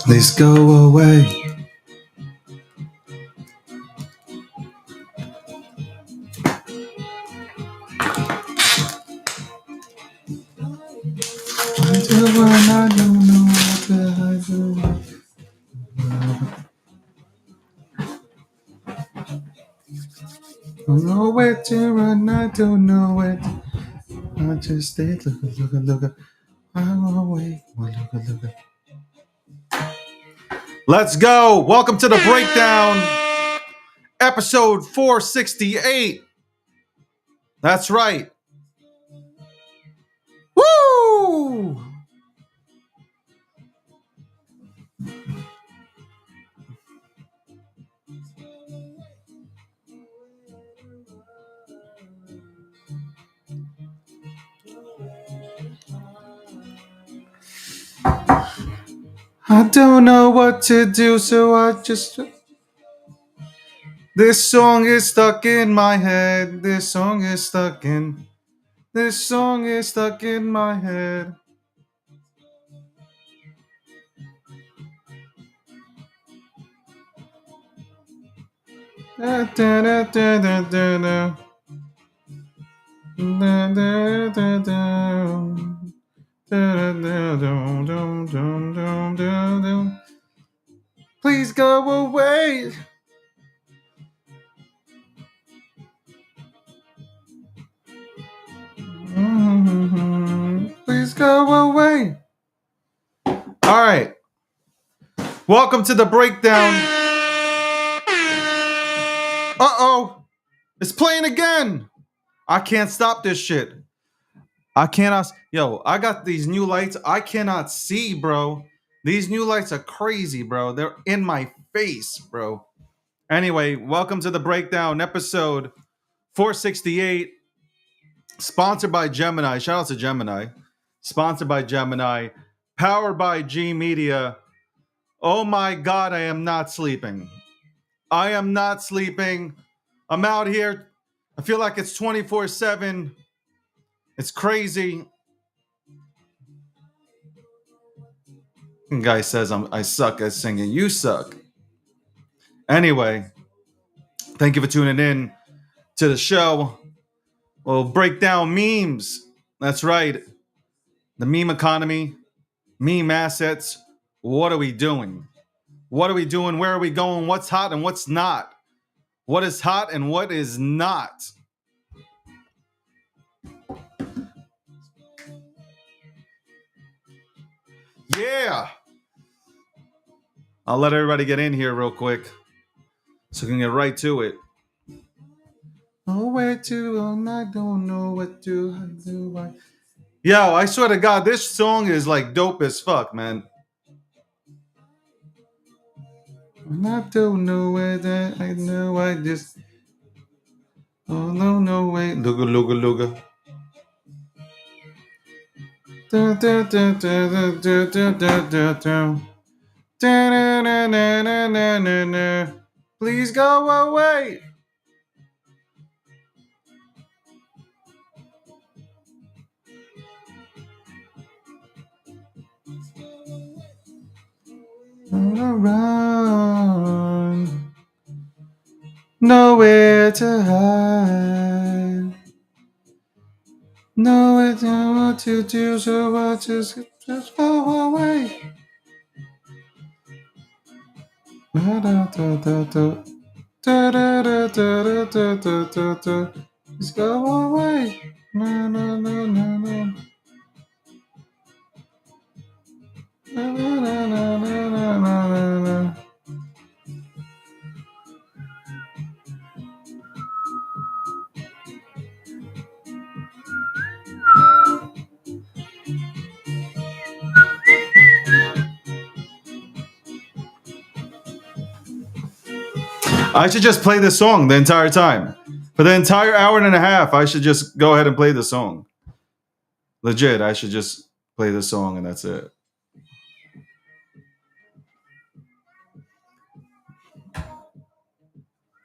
Please go away. I don't know what I do. Don't know where to run, I don't know where to. I just stay. Look. I'm away. Look. Let's go. Welcome to the breakdown, episode 468. That's right. Woo! I don't know what to do, so I just. This song is stuck in my head. This song is stuck in my head. Da, da, da, da, da, da, da. Da, da, da, da. Da, da, da, da, da, da. Please go away. Please go away. All right. Welcome to the breakdown. Uh-oh. It's playing again. I can't stop this shit. I cannot. Yo, I got these new lights. I cannot see, bro. These new lights are crazy, bro. They're in my face, bro. Anyway, welcome to the breakdown, episode 468. Sponsored by Gemini. Shout out to Gemini. Sponsored by Gemini. Powered by G Media. Oh my God, I am not sleeping. I am not sleeping. I'm out here. I feel like it's 24/7. It's crazy. Guy says I suck at singing. You suck. Anyway, thank you for tuning in to the show. We'll break down memes. That's right. The meme economy, meme assets. What are we doing? What are we doing? Where are we going? What's hot and what's not? What is hot and what is not? Yeah. I'll let everybody get in here real quick so we can get right to it. Oh, where to? I don't know what to do. Yo, I swear to God, this song is like dope as fuck, man. I don't know where that. I know I just. Oh, no, wait. Luga. Da, da, da, da, da, da, da, da, da. Da, na, na, na, na, na, na. Please go away. Run. Nowhere to hide. Nowhere to what to do, so I just go away. Da da da da da da da da da da da da. Just go away. No. No. I should just play this song the entire time. For the entire hour and a half, I should just go ahead and play the song. Legit, I should just play the song and that's it.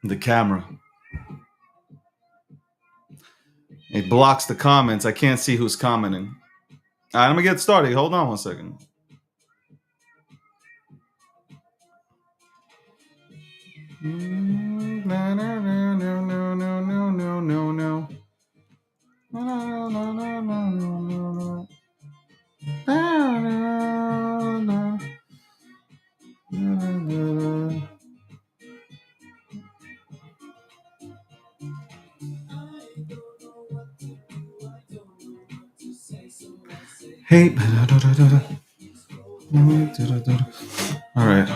The camera. It blocks the comments. I can't see who's commenting. All right, I'm going to get started. Hold on one second. No, no, no, no, no, no, no, no, no, no. No, no, no, no, no, no, no. No, no, no. No, no, no. Hey. All right.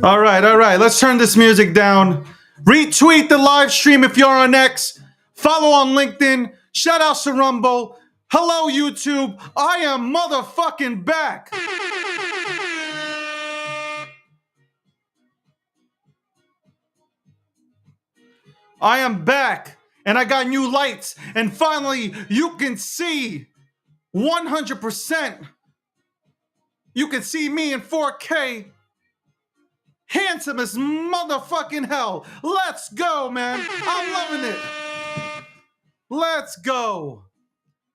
All right, all right. Let's turn this music down. Retweet the live stream if you're on X. Follow on LinkedIn. Shout out to Rumble. Hello, YouTube. I am motherfucking back. I am back. And I got new lights. And finally, you can see 100%. You can see me in 4K. Handsome as motherfucking hell. Let's go, man. I'm loving it. Let's go.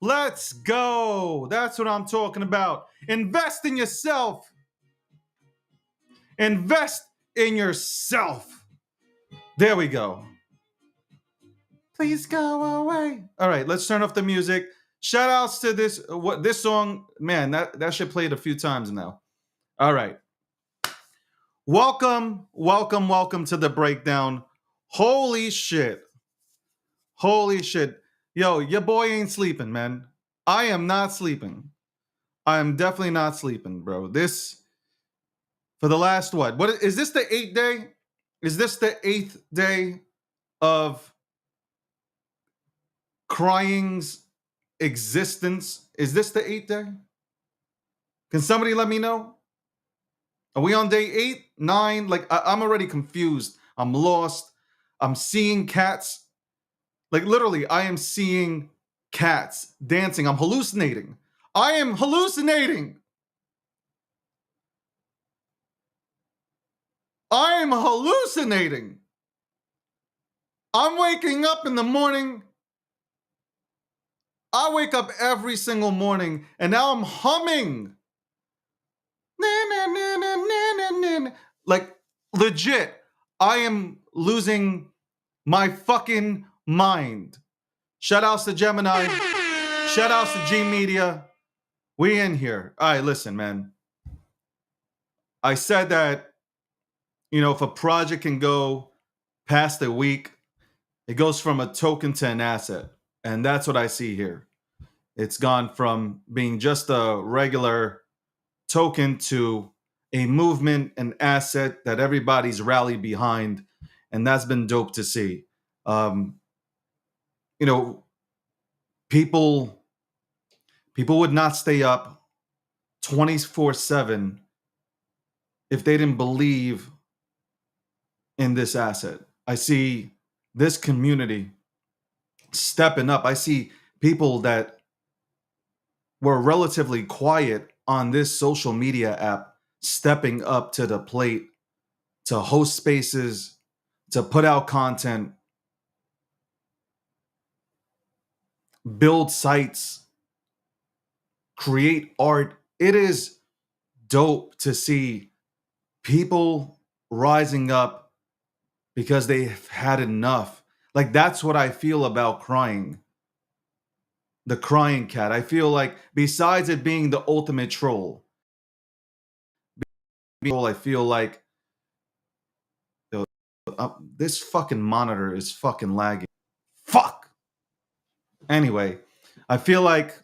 Let's go. That's what I'm talking about. Invest in yourself. Invest in yourself. There we go. Please go away. All right, let's turn off the music. Shout outs to this song. Man, that shit played a few times now. All right. Welcome to the breakdown. Holy shit. Holy shit. Yo, your boy ain't sleeping, man. I am not sleeping. I am definitely not sleeping, bro. This, for the last what is this, the 8th day? Is this the 8th day of crying's existence? Is this the 8th day? Can somebody let me know? Are we on day 8, 9? Like, I'm already confused. I'm lost. I'm seeing cats. Like, literally, I am seeing cats dancing. I'm hallucinating. I am hallucinating. I am hallucinating. I'm waking up in the morning. I wake up every single morning and now I'm humming. Like, legit, I am losing my fucking mind. Shout outs to Gemini. Shout outs to G Media. We in here. All right, listen, man. I said that, if a project can go past a week, it goes from a token to an asset. And that's what I see here. It's gone from being just a regular token to a movement, an asset that everybody's rallied behind. And that's been dope to see. You know, people would not stay up 24/7 if they didn't believe in this asset. I see this community stepping up. I see people that were relatively quiet on this social media app stepping up to the plate to host spaces, to put out content, build sites, create art. It is dope to see people rising up because they've had enough. Like, that's what I feel about crying. the crying cat. I feel like besides it being the ultimate troll, I feel like yo, this fucking monitor is fucking lagging. Fuck. Anyway, I feel like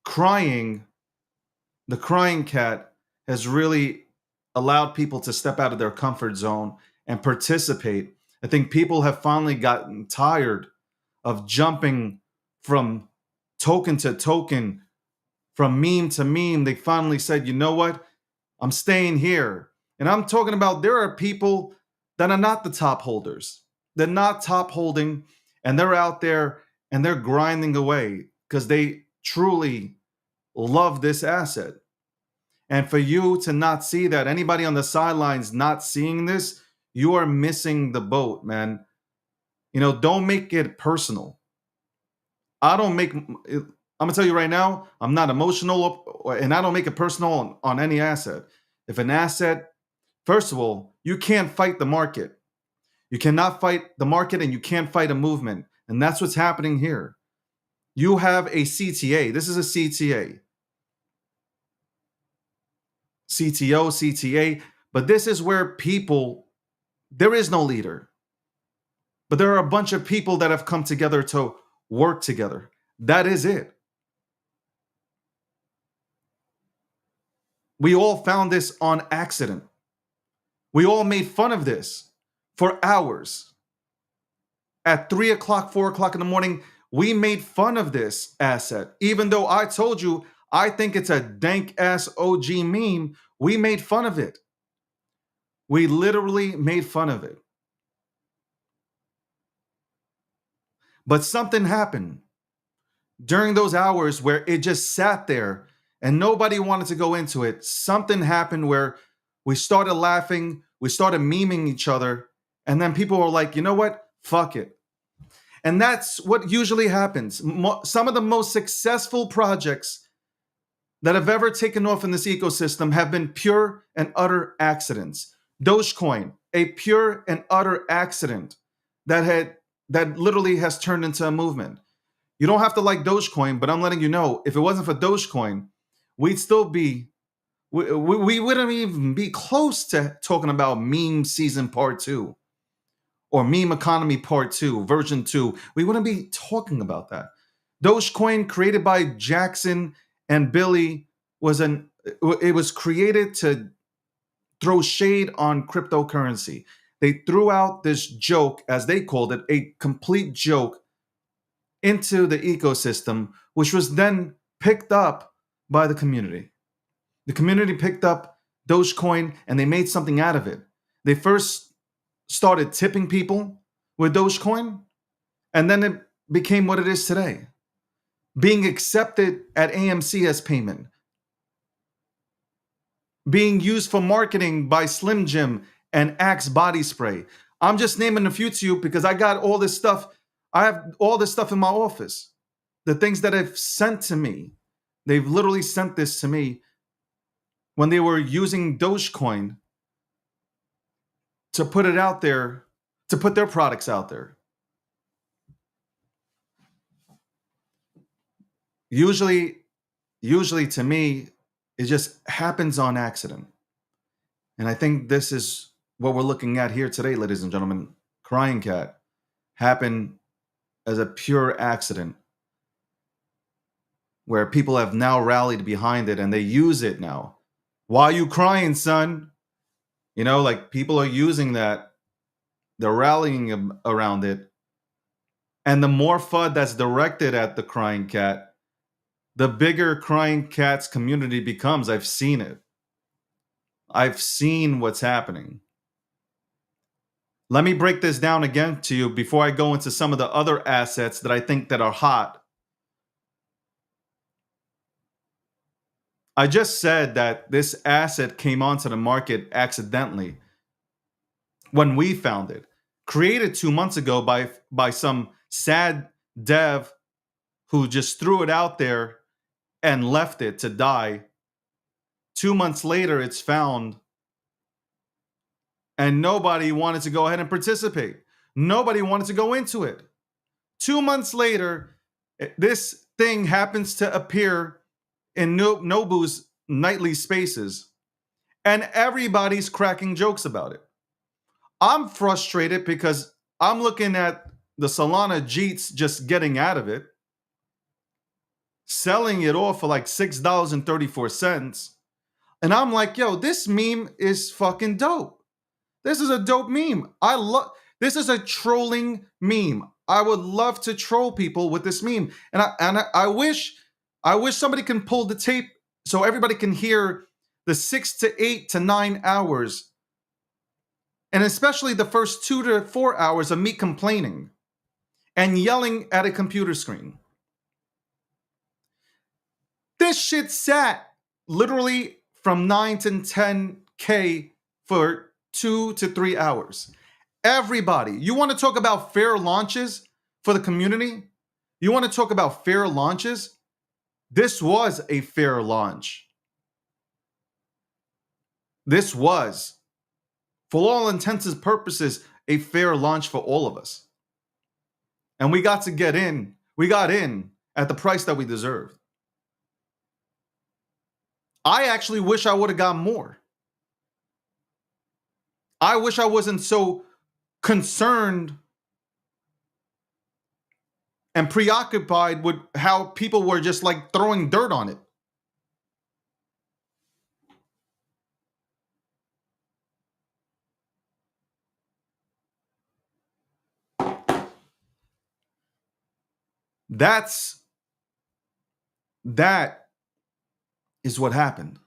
crying, the crying cat has really allowed people to step out of their comfort zone and participate. I think people have finally gotten tired of jumping from token to token, from meme to meme. They finally said, you know what? I'm staying here. And I'm talking about there are people that are not the top holders. They're not top holding, and they're out there and they're grinding away because they truly love this asset. And for you to not see that, anybody on the sidelines not seeing this, you are missing the boat, man. Don't make it personal. I don't make, I'm gonna tell you right now, I'm not emotional and I don't make it personal on any asset. If an asset, first of all, you can't fight the market. You cannot fight the market and you can't fight a movement. And that's what's happening here. You have a CTA. This is a CTA. CTO, CTA. But this is where there is no leader. But there are a bunch of people that have come together to work together. That is it. We all found this on accident. We all made fun of this for hours. At 3 o'clock, 4 o'clock in the morning, we made fun of this asset. Even though I told you I think it's a dank ass OG meme, we made fun of it. We literally made fun of it. But something happened during those hours where it just sat there and nobody wanted to go into it. Something happened where we started laughing, we started memeing each other, and then people were like, you know what? Fuck it. And that's what usually happens. Some of the most successful projects that have ever taken off in this ecosystem have been pure and utter accidents. Dogecoin, a pure and utter accident that literally has turned into a movement. You don't have to like Dogecoin, but I'm letting you know, if it wasn't for Dogecoin, we'd still be, we wouldn't even be close to talking about meme season part 2 or meme economy part 2, version 2. We wouldn't be talking about that. Dogecoin, created by Jackson and Billy, it was created to throw shade on cryptocurrency. They threw out this joke, as they called it, a complete joke, into the ecosystem, which was then picked up by the community. The community picked up Dogecoin and they made something out of it. They first started tipping people with Dogecoin, and then it became what it is today, being accepted at AMC as payment, being used for marketing by Slim Jim and Axe body spray. I'm just naming a few to you because I got all this stuff. I have all this stuff in my office. The things that have sent to me, they've literally sent this to me when they were using Dogecoin to put it out there, to put their products out there. Usually to me, it just happens on accident. And I think this is what we're looking at here today, ladies and gentlemen. Crying Cat happened as a pure accident where people have now rallied behind it and they use it now. Why are you crying, son? Like people are using that. They're rallying around it. And the more FUD that's directed at the Crying Cat, the bigger Crying Cat's community becomes. I've seen it. I've seen what's happening. Let me break this down again to you before I go into some of the other assets that I think that are hot. I just said that this asset came onto the market accidentally when we found it. Created 2 months ago by some sad dev who just threw it out there and left it to die. 2 months later, it's found. And nobody wanted to go ahead and participate. Nobody wanted to go into it. 2 months later, this thing happens to appear in Nobu's nightly spaces, and everybody's cracking jokes about it. I'm frustrated because I'm looking at the Solana Jeets just getting out of it, selling it off for like $6.34. And I'm like, yo, this meme is fucking dope. This is a dope meme. This is a trolling meme. I would love to troll people with this meme. And I wish somebody can pull the tape so everybody can hear the 6 to 8 to 9 hours, and especially the first 2 to 4 hours of me complaining and yelling at a computer screen. This shit sat literally from 9 to 10K for 2 to 3 hours. Everybody, you want to talk about fair launches for the community? You want to talk about fair launches? This was a fair launch. This was, for all intents and purposes, a fair launch for all of us. And we got to get in. We got in at the price that we deserved. I actually wish I would have gotten more. I wish I wasn't so concerned and preoccupied with how people were just like throwing dirt on it. That is what happened.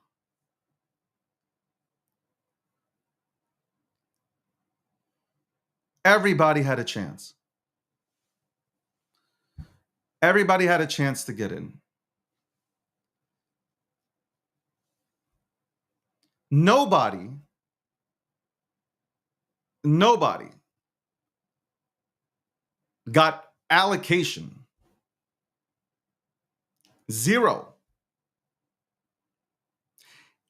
Everybody had a chance. Everybody had a chance to get in. Nobody got allocation. Zero.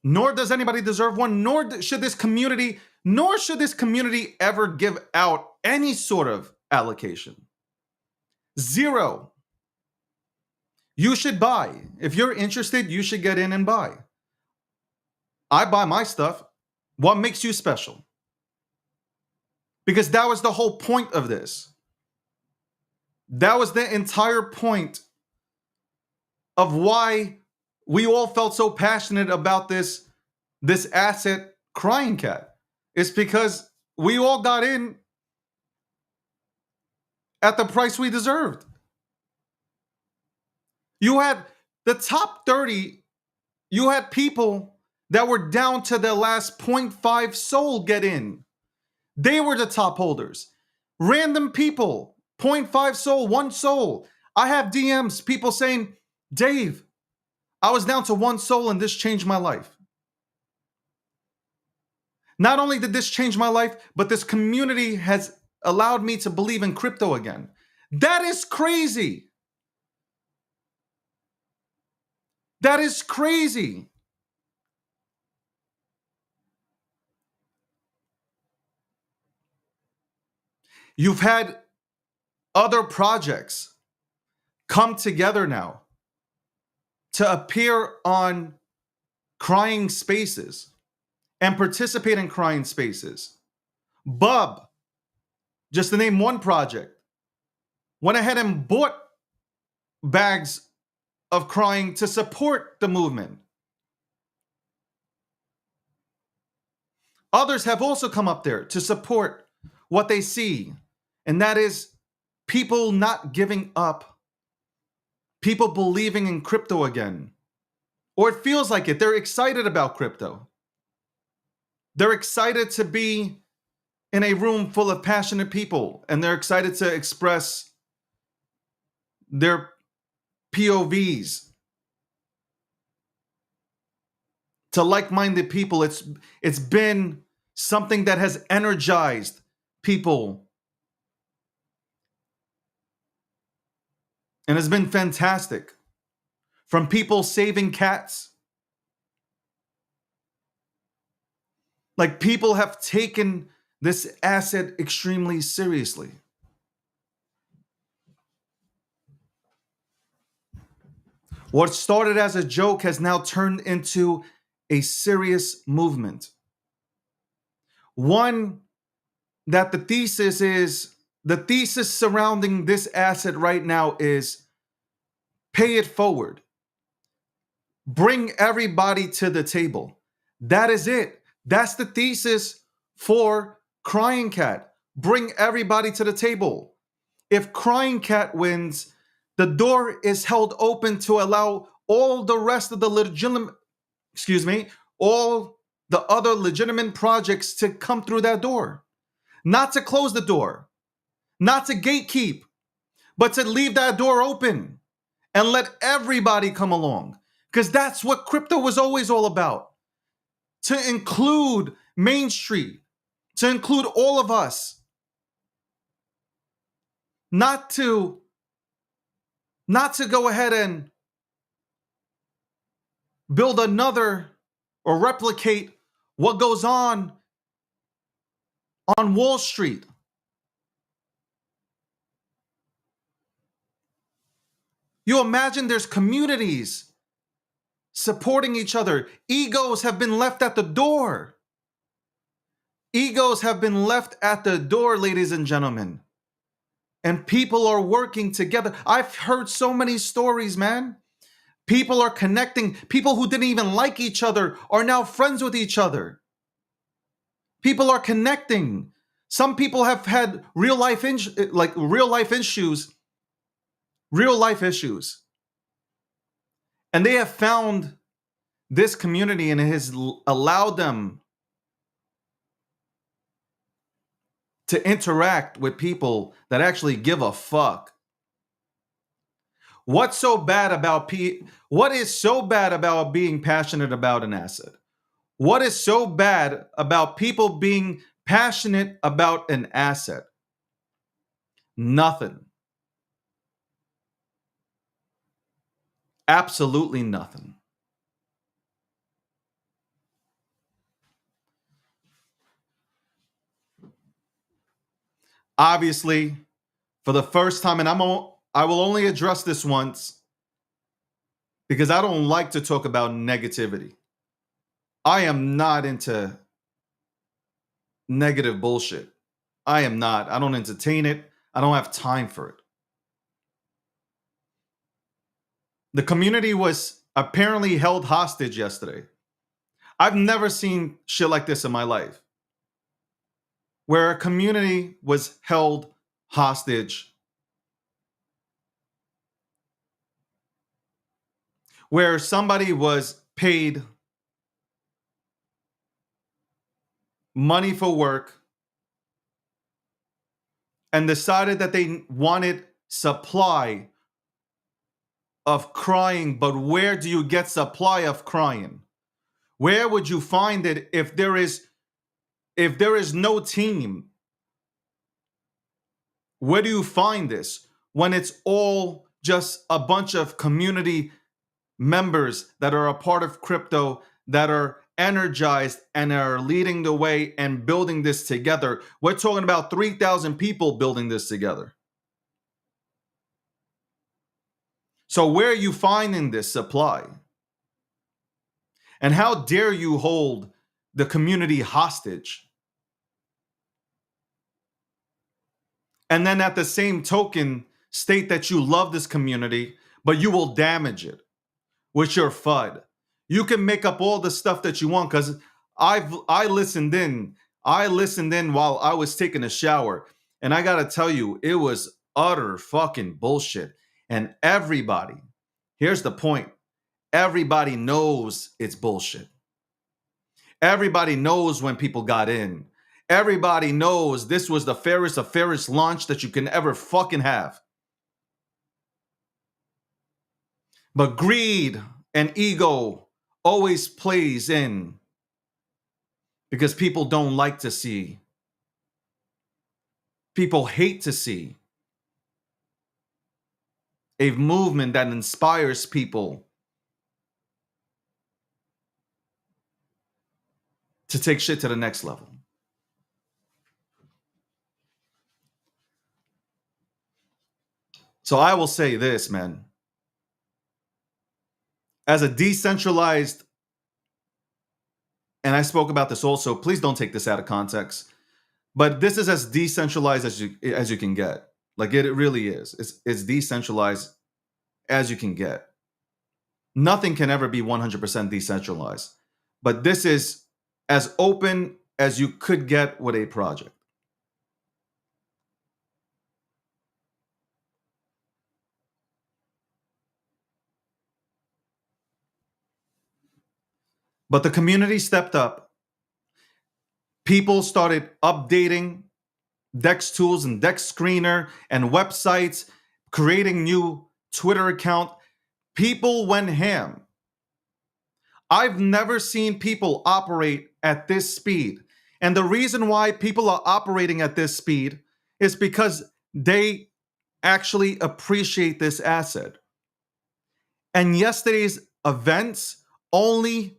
Nor does anybody deserve one, nor should this community ever give out any sort of allocation. Zero. You should buy. If you're interested, you should get in and buy. I buy my stuff. What makes you special? Because that was the whole point of this. That was the entire point of why we all felt so passionate about this asset Crying Cat. It's because we all got in at the price we deserved. You had the top 30, you had people that were down to their last 0.5 SOL get in. They were the top holders. Random people, 0.5 SOL, 1 SOL. I have DMs, people saying, Dave, I was down to 1 SOL and this changed my life. Not only did this change my life, but this community has allowed me to believe in crypto again. That is crazy. That is crazy. You've had other projects come together now to appear on Crying Spaces and participate in Crying Spaces. Bub, just to name one project, went ahead and bought bags of Crying to support the movement. Others have also come up there to support what they see, and that is people not giving up, people believing in crypto again. Or it feels like it. They're excited about crypto. They're excited to be in a room full of passionate people, and they're excited to express their POVs to like-minded people. It's been something that has energized people, and it's been fantastic. From people saving cats, like people have taken this asset extremely seriously. What started as a joke has now turned into a serious movement. One that the thesis surrounding this asset right now is pay it forward. Bring everybody to the table. That is it. That's the thesis for Crying Cat. Bring everybody to the table. If Crying Cat wins, the door is held open to allow all the rest of the all the other legitimate projects to come through that door. Not to close the door, not to gatekeep, but to leave that door open and let everybody come along. Because that's what crypto was always all about. To include Main Street, to include all of us. Not to go ahead and build another or replicate what goes on Wall Street. You imagine there's communities supporting each other. Egos have been left at the door. Egos have been left at the door, ladies and gentlemen. And people are working together. I've heard so many stories, man. People are connecting. People who didn't even like each other are now friends with each other. People are connecting. Some people have had real life issues. And they have found this community and it has allowed them to interact with people that actually give a fuck. What is so bad about being passionate about an asset? What is so bad about people being passionate about an asset? Nothing. Absolutely nothing. Obviously, for the first time, and I will only address this once because I don't like to talk about negativity. I am not into negative bullshit. I am not. I don't entertain it. I don't have time for it. The community was apparently held hostage yesterday. I've never seen shit like this in my life, where a community was held hostage, where somebody was paid money for work and decided that they wanted supply of crying. But where do you get supply of crying? Where would you find it if there is no team? Where do you find this when it's all just a bunch of community members that are a part of crypto that are energized and are leading the way and building this together? We're talking about 3,000 people building this together. So where are you finding this supply? And how dare you hold the community hostage? And then at the same token, state that you love this community, but you will damage it with your FUD. You can make up all the stuff that you want because I listened in. I listened in while I was taking a shower. And I gotta tell you, it was utter fucking bullshit. And everybody, here's the point. Everybody knows it's bullshit. Everybody knows when people got in. Everybody knows this was the fairest of fairest launch that you can ever fucking have. But greed and ego always plays in because people don't like to see. People hate to see a movement that inspires people to take shit to the next level. So I will say this, man. as a decentralized, and I spoke about this also, please don't take this out of context, but this is as decentralized as you can get. Like it really is. It's decentralized as you can get. Nothing can ever be 100% decentralized. But this is as open as you could get with a project. But the community stepped up. People started updating Dex tools and Dex screener and websites, creating new Twitter account. People went ham. I've never seen people operate at this speed. And the reason why people are operating at this speed is because they actually appreciate this asset. And yesterday's events only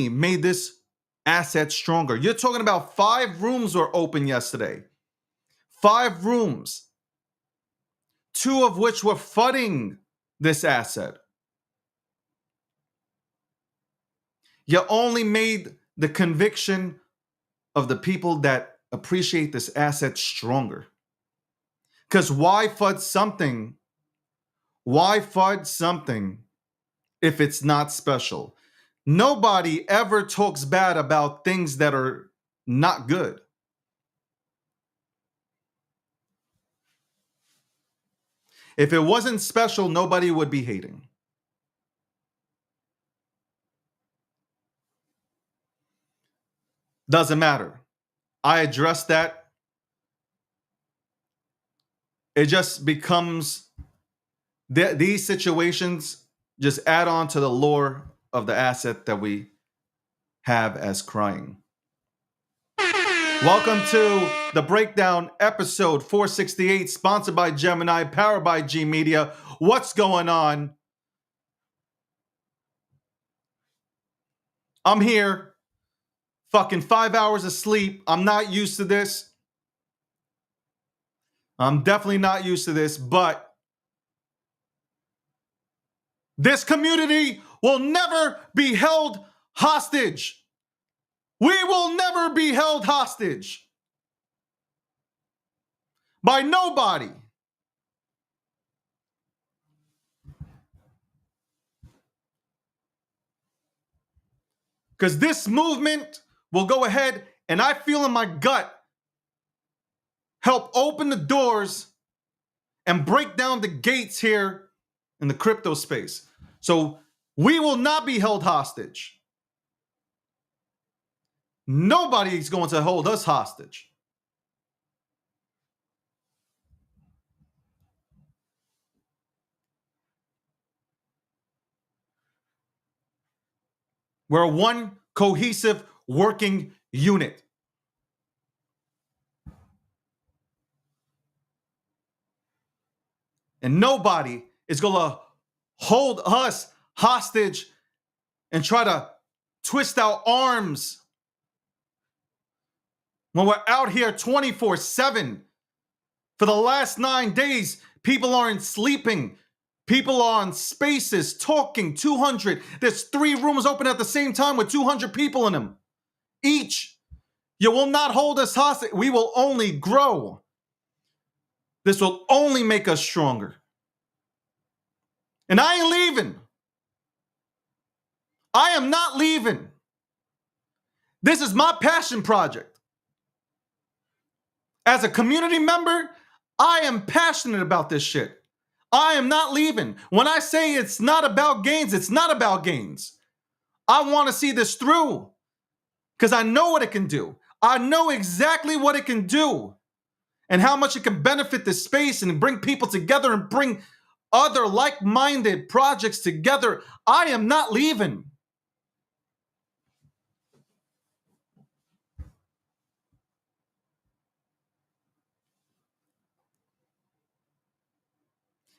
made this asset stronger. You're talking about 5 rooms were open yesterday. 5 rooms. 2 of which were fudding this asset. You only made the conviction of the people that appreciate this asset stronger. Because why FUD something? Why FUD something if it's not special? Nobody ever talks bad about things that are not good. If it wasn't special, nobody would be hating. Doesn't matter. I addressed that. It just becomes, these situations just add on to the lore of the asset that we have as crying. Welcome to the Breakdown, episode 468, sponsored by Gemini, powered by G Media. What's going on? I'm here, fucking 5 hours of sleep. I'm not used to this. I'm definitely not used to this, but this community will never be held hostage. We will never be held hostage by nobody. Because this movement will go ahead, and I feel in my gut, help open the doors and break down the gates here in the crypto space. So we will not be held hostage. Nobody's going to hold us hostage. We're one cohesive working unit. And nobody is going to hold us hostage and try to twist our arms when we're out here 24/7. For the last 9 days, people aren't sleeping. People are on spaces talking, 200. There's 3 rooms open at the same time with 200 people in them. Each. You will not hold us hostage. We will only grow. This will only make us stronger. And I ain't leaving. I am not leaving. This is my passion project. As a community member, I am passionate about this shit. I am not leaving. When I say it's not about gains, it's not about gains. I want to see this through because I know what it can do. I know exactly what it can do and how much it can benefit the space and bring people together and bring other like-minded projects together. I am not leaving.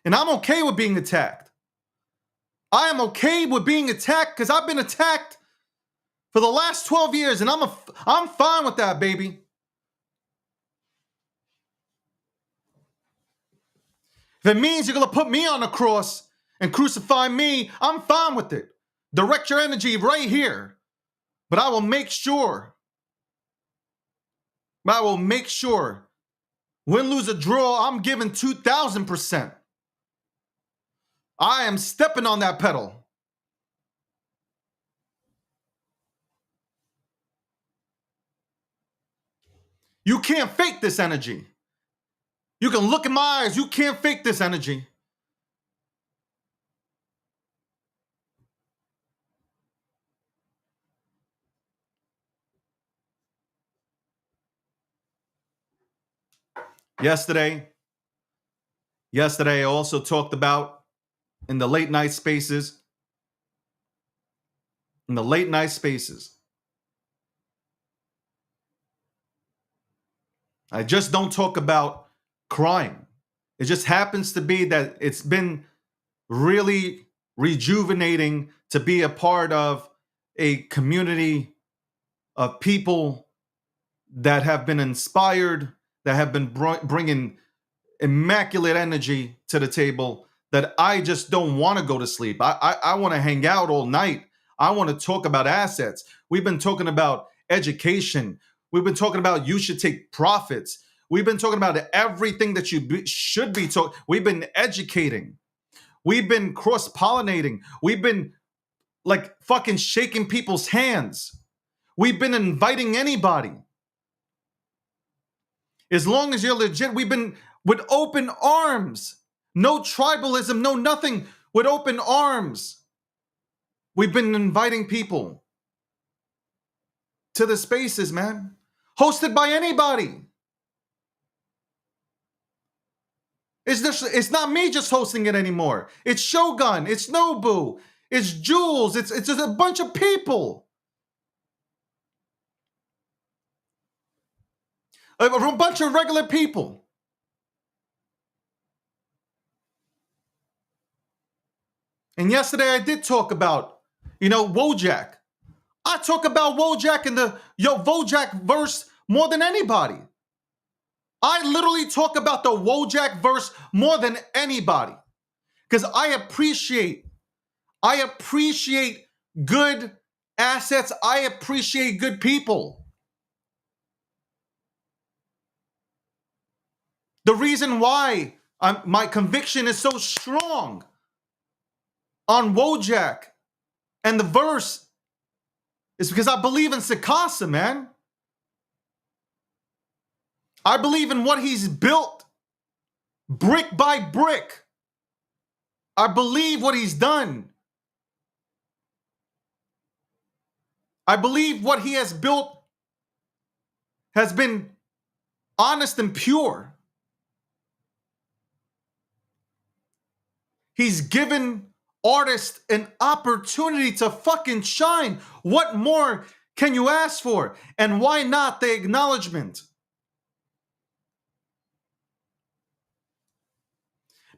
And I'm okay with being attacked. I am okay with being attacked because I've been attacked for the last 12 years, and I'm fine with that, baby. If it means you're going to put me on the cross and crucify me, I'm fine with it. Direct your energy right here. But I will make sure, win, lose, or draw, I'm giving 2,000%. I am stepping on that pedal. You can't fake this energy. You can look in my eyes. You can't fake this energy. Yesterday, I also talked about in the late night spaces. I just don't talk about crime. It just happens to be that it's been really rejuvenating to be a part of a community of people that have been inspired, that have been bringing immaculate energy to the table, that I just don't want to go to sleep. I want to hang out all night. I want to talk about assets. We've been talking about education. We've been talking about you should take profits. We've been talking about everything that you should be taught. We've been educating. We've been cross-pollinating. We've been like fucking shaking people's hands. We've been inviting anybody. As long as you're legit, we've been with open arms. No tribalism, no nothing. With open arms. We've been inviting people to the spaces, man. Hosted by anybody. It's not me just hosting it anymore. It's Shogun, it's Nobu, it's Jules, it's just a bunch of people. A bunch of regular people. And yesterday I did talk about, Wojak. I talk about Wojak in the Wojak verse more than anybody. I literally talk about the Wojak verse more than anybody. Because I appreciate good assets. I appreciate good people. The reason why my conviction is so strong on Wojak and the verse is because I believe in Sakasa, man. I believe in what he's built brick by brick. I believe what he's done. I believe what he has built has been honest and pure. He's given artists an opportunity to fucking shine. What more can you ask for? And why not the acknowledgement?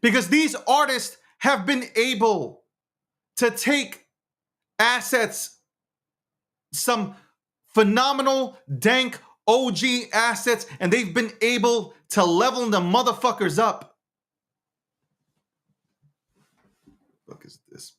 Because these artists have been able to take assets, some phenomenal, dank, OG assets, and they've been able to level the motherfuckers up. What the fuck is this?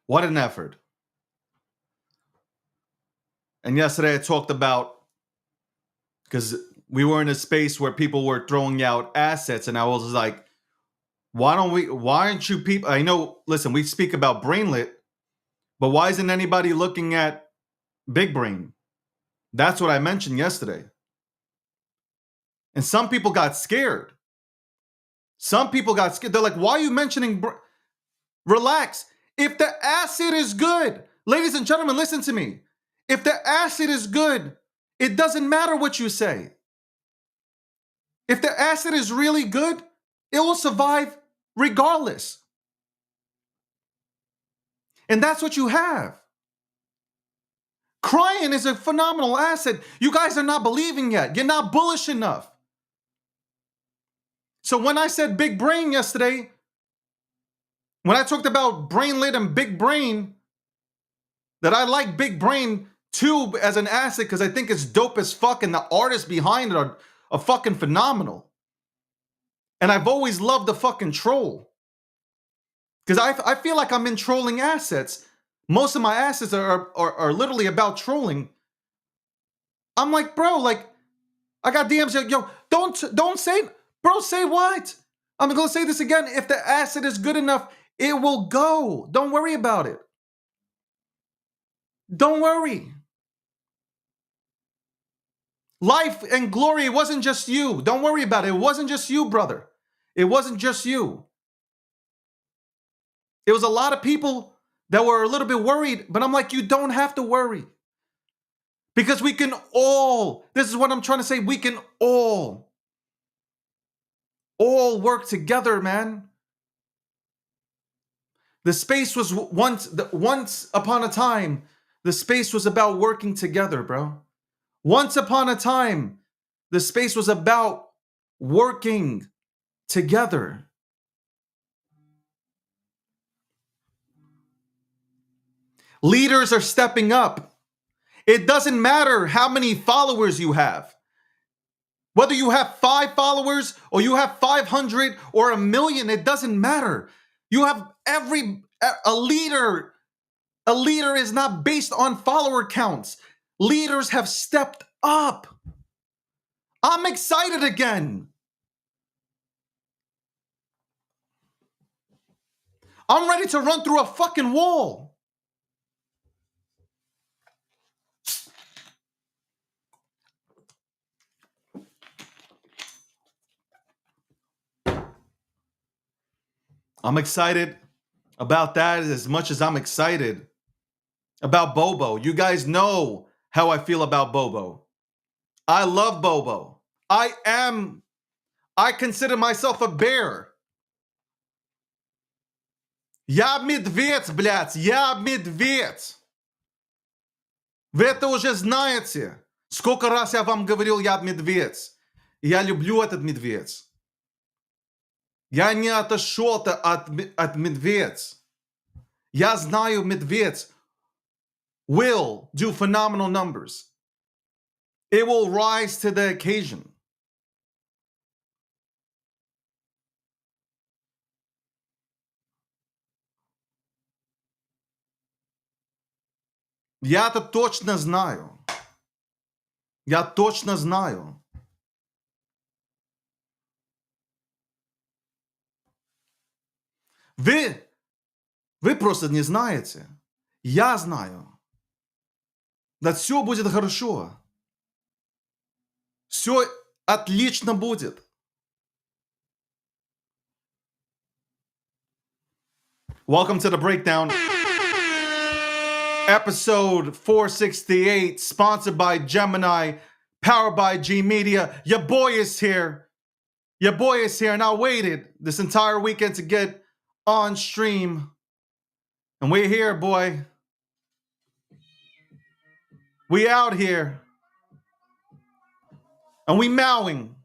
What an effort. And yesterday I talked about, because we were in a space where people were throwing out assets, and I was like, why aren't you people? I know, listen, we speak about Brainlit, but why isn't anybody looking at Big Brain? That's what I mentioned yesterday. And some people got scared. They're like, why are you mentioning? Relax. If the acid is good, ladies and gentlemen, listen to me. If the acid is good, it doesn't matter what you say. If the acid is really good, it will survive regardless. And that's what you have. Crying is a phenomenal asset. You guys are not believing yet. You're not bullish enough. So when I said big brain yesterday, when I talked about brainlet and big brain, that I like big brain too as an asset because I think it's dope as fuck and the artists behind it are fucking phenomenal. And I've always loved the fucking troll. Because I feel like I'm in trolling assets. Most of my assets are literally about trolling. I'm like, bro, like, I got DMs like, yo, don't say, bro, say what? I'm gonna say this again. If the asset is good enough, it will go. Don't worry about it. Don't worry. Life and glory, it wasn't just you. Don't worry about it. It wasn't just you, brother. It wasn't just you. It was a lot of people that were a little bit worried, but I'm like, you don't have to worry. Because we can all, this is what I'm trying to say, we can all work together, man. The space was once upon a time, the space was about working together, bro. Once upon a time, the space was about working together. Leaders are stepping up. It doesn't matter how many followers you have. Whether you have 5 followers or you have 500 or a million, it doesn't matter. You have a leader. A leader is not based on follower counts. Leaders have stepped up. I'm excited again. I'm ready to run through a fucking wall. I'm excited about that as much as I'm excited about Bobo. You guys know how I feel about Bobo. I love Bobo. I consider myself a bear. Я медведь, блядь, я медведь. Вы это уже знаете. Сколько раз я вам говорил, я медведь. Я люблю этот медведь. Я не отошел от медведь. Я знаю, медведь will do phenomenal numbers. It will rise to the occasion. Я это точно знаю. Я точно знаю. Вы просто не знаете. Я знаю. Да все будет хорошо. Все отлично будет. Welcome to the breakdown. Episode 468, sponsored by Gemini, powered by G Media. Your boy is here. Your boy is here, and I waited this entire weekend to get on stream. And we're here, boy. We out here. And we mowing.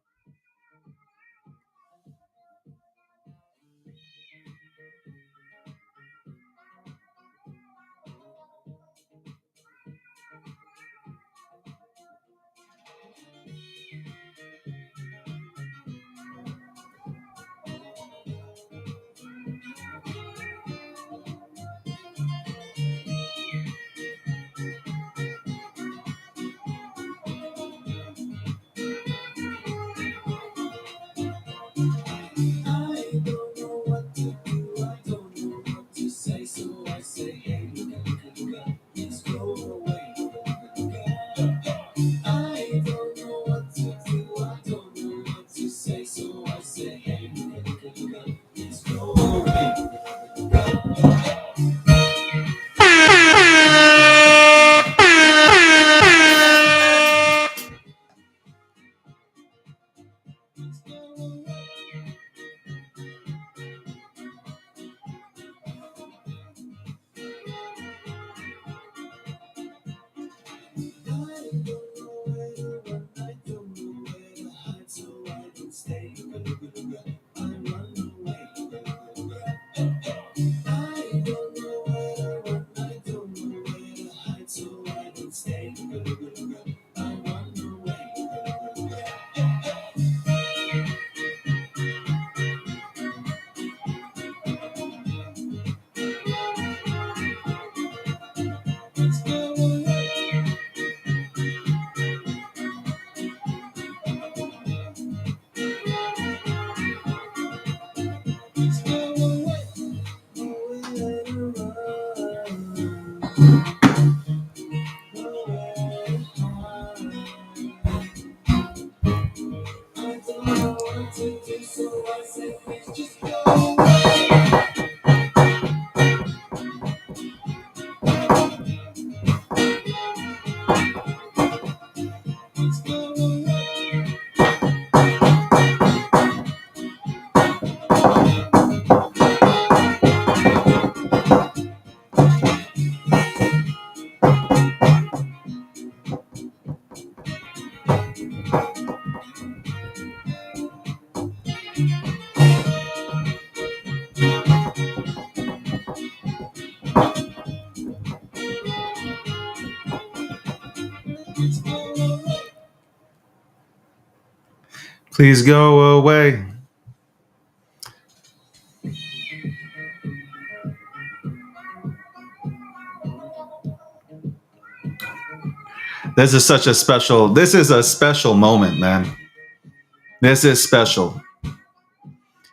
Please go away. This is a special moment, man. This is special.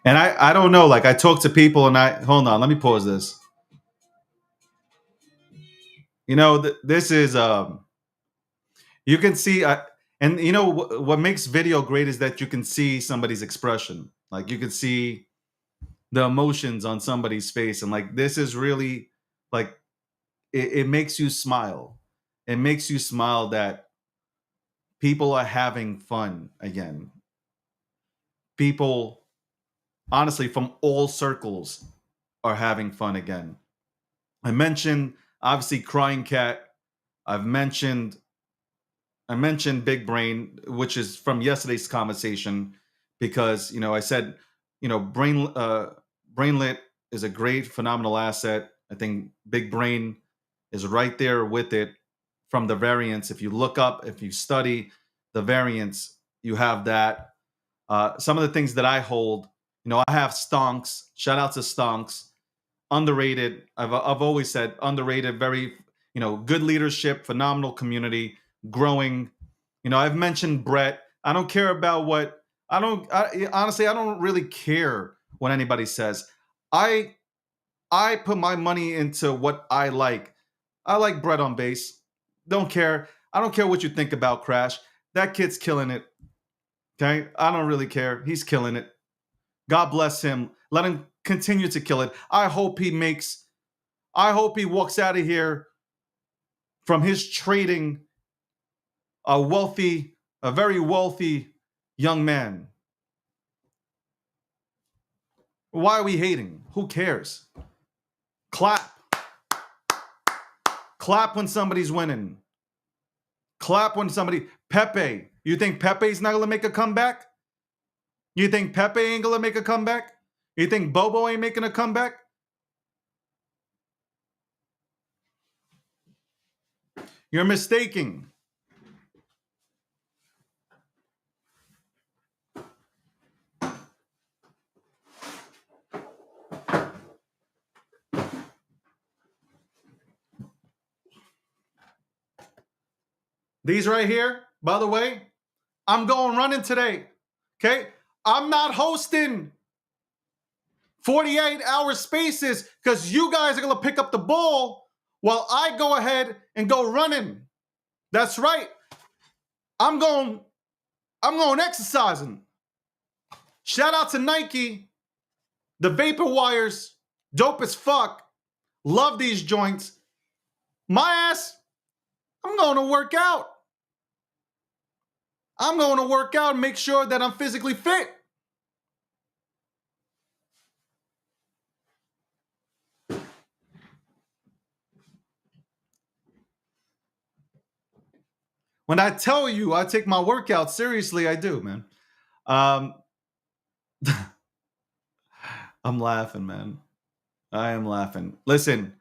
And I don't know, like I talk to people and hold on, let me pause this. You know, this is you can see and you know what makes video great is that you can see somebody's expression. Like you can see the emotions on somebody's face, and like this is really like it makes you smile. It makes you smile that people are having fun again. People, honestly, from all circles are having fun again. I mentioned obviously Crying Cat. I've mentioned I mentioned Big Brain, which is from yesterday's conversation, because I said Brainlit is a great, phenomenal asset. I think Big Brain is right there with it from the variants. If you look up, if you study the variants, you have that. Some of the things that I hold, I have Stonks. Shout out to Stonks. Underrated. I've always said underrated. Very good leadership, phenomenal community, growing. I've mentioned Brett. I don't care about what honestly I don't really care what anybody says. I I put my money into what I like. I like Brett on bass. Don't care. I don't care what you think about Crash. That kid's killing it. Okay? I don't really care. He's killing it. God bless him. Let him continue to kill it. I hope he walks out of here from his trading a very wealthy young man. Why are we hating? Who cares? Clap. Clap when somebody's winning. Clap when Pepe. You think Pepe's not gonna make a comeback? You think Pepe ain't gonna make a comeback? You think Bobo ain't making a comeback? You're mistaking. These right here, by the way, I'm going running today. Okay? I'm not hosting 48-hour spaces because you guys are going to pick up the ball while I go ahead and go running. That's right. I'm going exercising. Shout out to Nike. The Vapor Wires, dope as fuck. Love these joints. My ass, I'm going to work out. I'm going to work out and make sure that I'm physically fit. When I tell you I take my workout seriously, I do, man. Um, I'm laughing, man. I am laughing. Listen,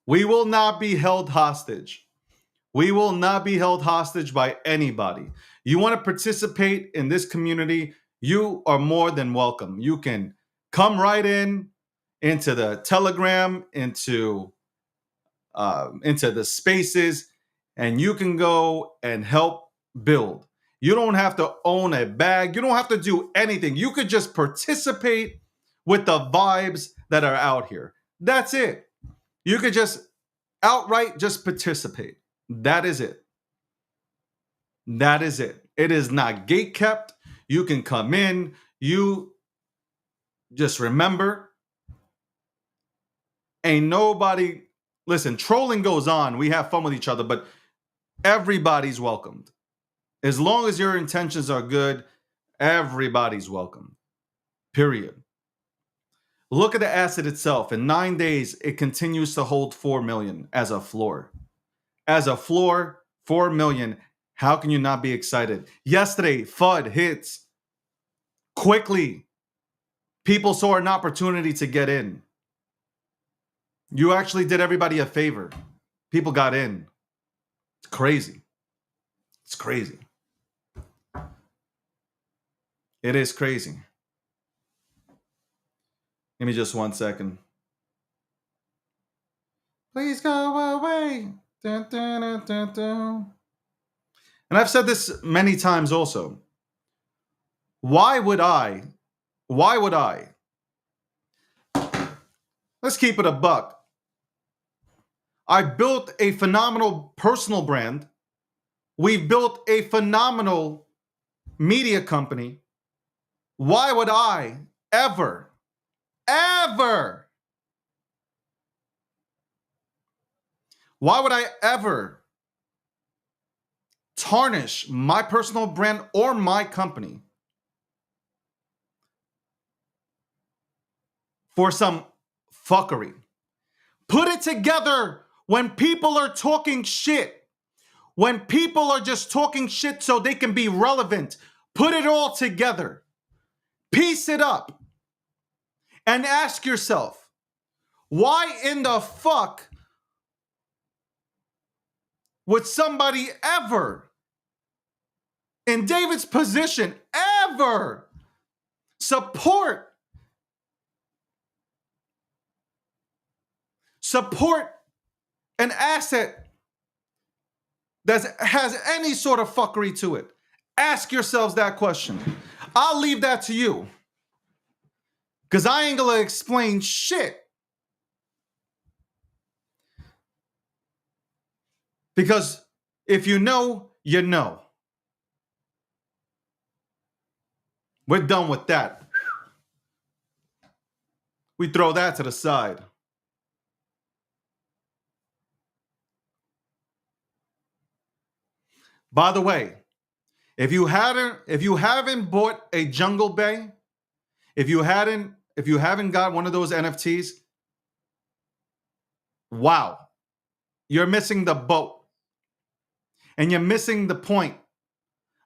we will not be held hostage. We will not be held hostage by anybody. You want to participate in this community, you are more than welcome. You can come right into the Telegram, into the spaces, and you can go and help build. You don't have to own a bag. You don't have to do anything. You could just participate with the vibes that are out here. That's it. You could just Outright, just participate. That is it. That is it. It is not gate kept. You can come in. You just remember, ain't nobody. Listen, trolling goes on. We have fun with each other, but everybody's welcomed. As long as your intentions are good, everybody's welcome. Period. Look at the asset itself. In 9 days, it continues to hold 4 million as a floor. As a floor, 4 million. How can you not be excited? Yesterday, FUD hits quickly. People saw an opportunity to get in. You actually did everybody a favor. People got in. It's crazy. It's crazy. It is crazy. Give me just 1 second. Please go away. Dun, dun, dun, dun, dun. And I've said this many times also. Why would I? Let's keep it a buck. I built a phenomenal personal brand. We've built a phenomenal media company. Why would I ever why would I ever tarnish my personal brand or my company for some fuckery? Put it together when people are talking shit. When people are just talking shit so they can be relevant. Put it all together. Piece it up. And ask yourself, why in the fuck would somebody ever, in David's position, ever support an asset that has any sort of fuckery to it? Ask yourselves that question. I'll leave that to you, because I ain't gonna explain shit. Because if you know, you know. We're done with that. We throw that to the side. By the way, if you haven't bought a Jungle Bay, if you haven't got one of those NFTs, wow, you're missing the boat. And you're missing the point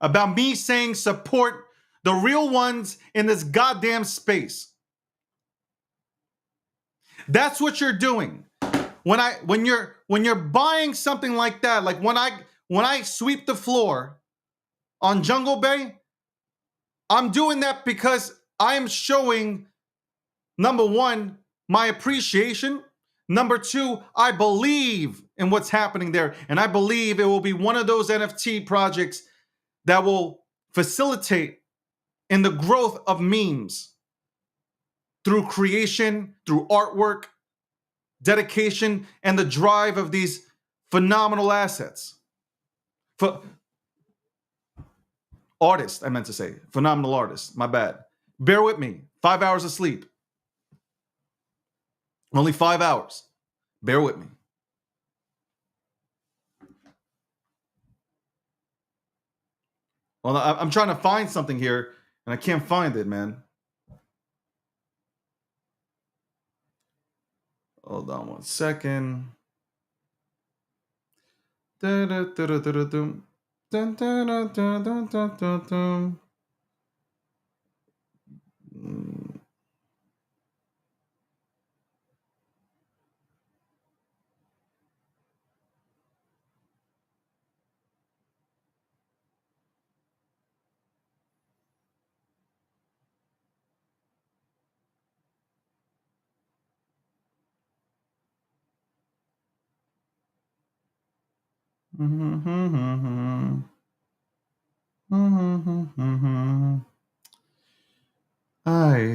about me saying support the real ones in this goddamn space. That's what you're doing. When you're buying something like that, like when I sweep the floor on Jungle Bay, I'm doing that because I'm showing, number one, my appreciation. Number two, I believe in what's happening there. And I believe it will be one of those NFT projects that will facilitate in the growth of memes through creation, through artwork, dedication, and the drive of these phenomenal assets. Artists, I meant to say. Phenomenal artists. My bad. Bear with me. 5 hours of sleep. Only 5 hours. Bear with me. Well, I'm trying to find something here, and I can't find it, man. Hold on 1 second. I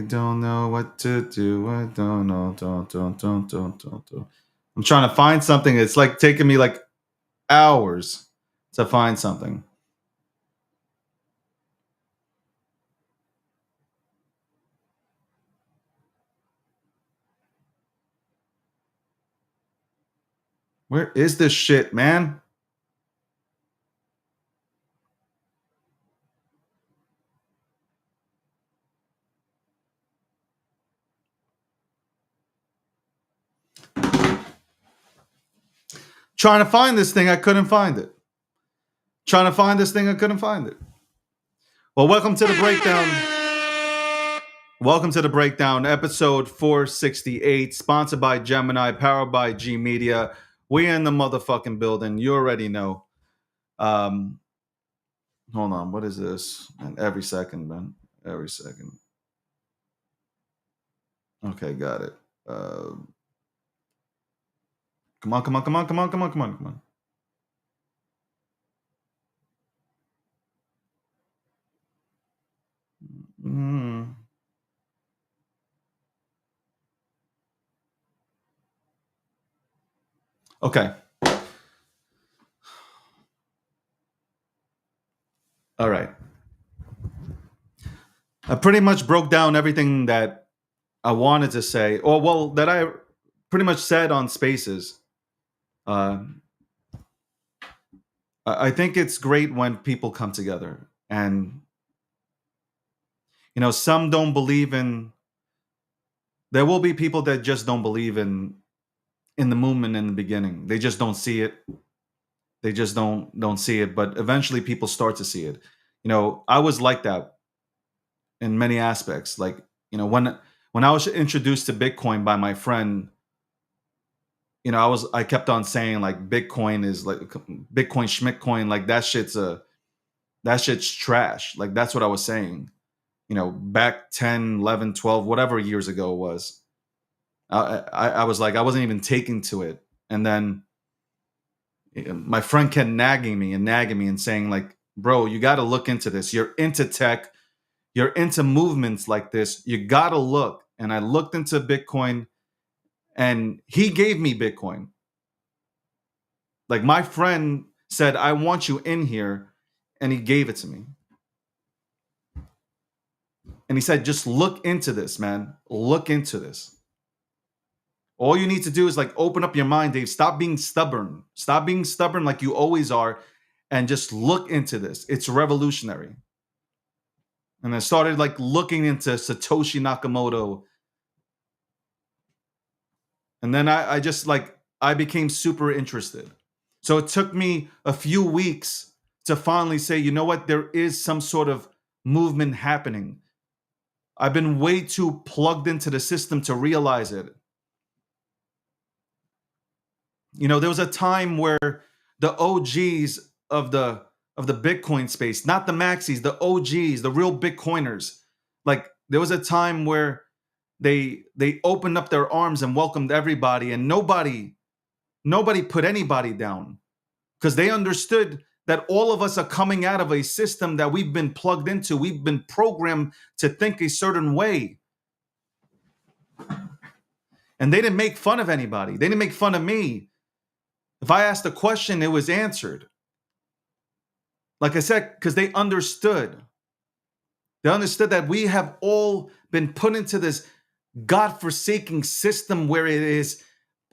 don't know what to do. I don't know. Don't. I'm trying to find something. It's like taking me like hours to find something. Where is this shit, man? Trying to find this thing, I couldn't find it. Trying to find this thing, I couldn't find it. Well, welcome to the breakdown. Welcome to the breakdown, episode 468, sponsored by Gemini, powered by G Media. We in the motherfucking building. You already know. Um, hold on, what is this? And every second, man. Every second. Okay, got it. Come on, come on, come on, come on, come on, come on, come on. Mm. Okay. All right. I pretty much broke down everything that I wanted to say, or well, that I pretty much said on Spaces. Uh, I think it's great when people come together, and some don't believe in. There will be people that just don't believe in the movement in the beginning. They just don't see it. They just don't see it. But eventually, people start to see it. I was like that in many aspects. Like when I was introduced to Bitcoin by my friend, I kept on saying like Bitcoin is like Bitcoin schmickcoin, like that shit's trash. Like that's what I was saying. Back 10, 11, 12, whatever years ago it was. I was like, I wasn't even taking to it. And then my friend kept nagging me and saying like, bro, you got to look into this. You're into tech. You're into movements like this. You got to look. And I looked into Bitcoin, and he gave me Bitcoin. Like my friend said, I want you in here. And he gave it to me. And he said, just look into this, man. Look into this. All you need to do is like open up your mind, Dave. Stop being stubborn. Stop being stubborn like you always are. And just look into this. It's revolutionary. And I started like looking into Satoshi Nakamoto. And then I just like, I became super interested. So it took me a few weeks to finally say, you know what? There is some sort of movement happening. I've been way too plugged into the system to realize it. There was a time where the OGs of the Bitcoin space, not the maxis, the OGs, the real Bitcoiners, like there was a time where they opened up their arms and welcomed everybody, and nobody put anybody down because they understood that all of us are coming out of a system that we've been plugged into. We've been programmed to think a certain way. And they didn't make fun of anybody. They didn't make fun of me. If I asked a question, it was answered. Like I said, because they understood. They understood that we have all been put into this godforsaken system where it is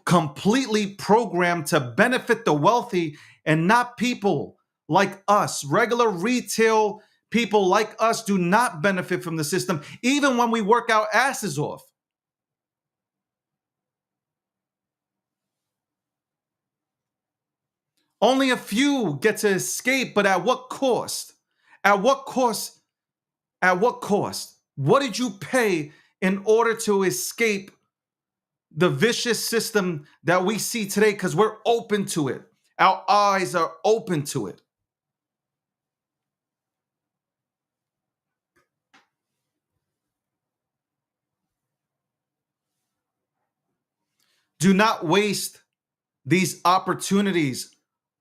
completely programmed to benefit the wealthy and not people like us. Regular retail people like us do not benefit from the system, even when we work our asses off. Only a few get to escape, but at what cost? At what cost? At what cost? What did you pay in order to escape the vicious system that we see today? Because we're open to it. Our eyes are open to it. Do not waste these opportunities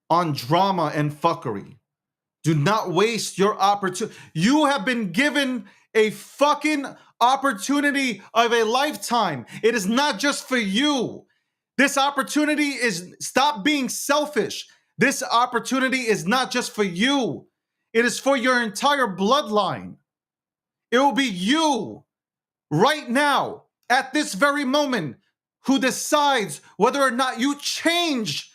on drama and fuckery. Do not waste your opportunity. You have been given a fucking opportunity of a lifetime. It is not just for you. This opportunity is, stop being selfish. This opportunity is not just for you. It is for your entire bloodline. It will be you right now, at this very moment, who decides whether or not you change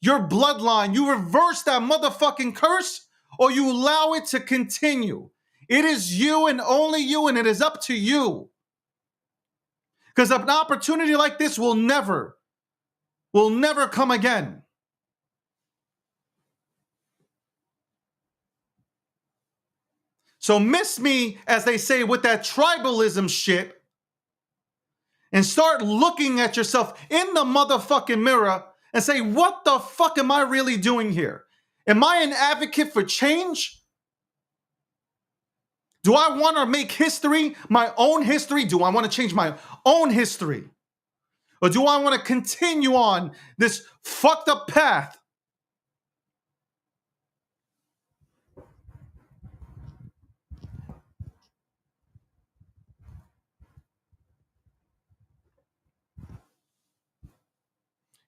your bloodline, you reverse that motherfucking curse, or you allow it to continue. It is you and only you, and it is up to you. Because an opportunity like this will never come again. So miss me, as they say, with that tribalism shit, and start looking at yourself in the motherfucking mirror and say, what the fuck am I really doing here? Am I an advocate for change? Do I want to make history, my own history? Do I want to change my own history? Or do I want to continue on this fucked up path?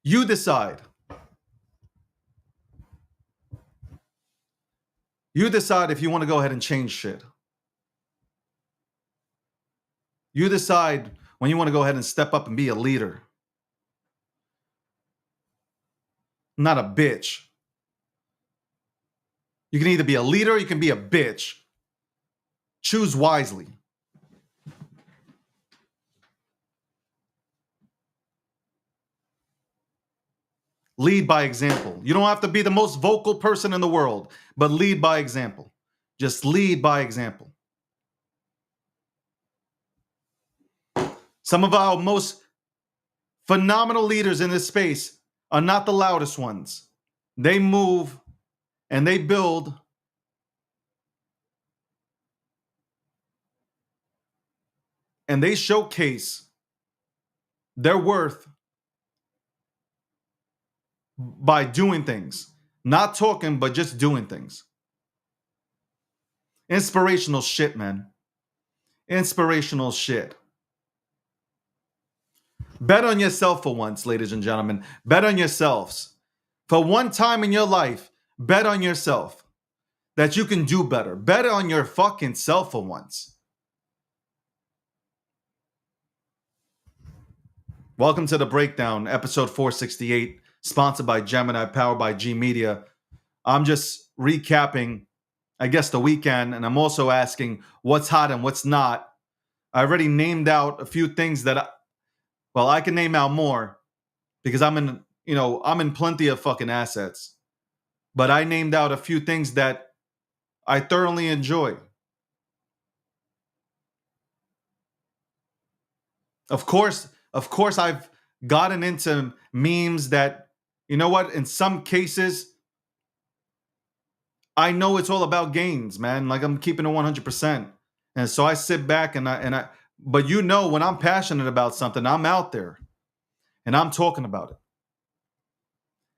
You decide. You decide if you want to go ahead and change shit. You decide when you want to go ahead and step up and be a leader. Not a bitch. You can either be a leader or you can be a bitch. Choose wisely. Lead by example. You don't have to be the most vocal person in the world, but lead by example. Just lead by example. Some of our most phenomenal leaders in this space are not the loudest ones. They move and they build and they showcase their worth by doing things. Not talking, but just doing things. Inspirational shit, man. Inspirational shit. Bet on yourself for once, ladies and gentlemen. Bet on yourselves. For one time in your life, bet on yourself that you can do better. Bet on your fucking self for once. Welcome to The Breakdown, episode 468, sponsored by Gemini, powered by G Media. I'm just recapping, I guess, the weekend, and I'm also asking what's hot and what's not. I already named out a few things that I can name out more because I'm in plenty of fucking assets. But I named out a few things that I thoroughly enjoy. Of course, I've gotten into memes that, you know what, in some cases, I know it's all about gains, man. Like, I'm keeping it 100%. And so I sit back but you know, when I'm passionate about something, I'm out there and I'm talking about it.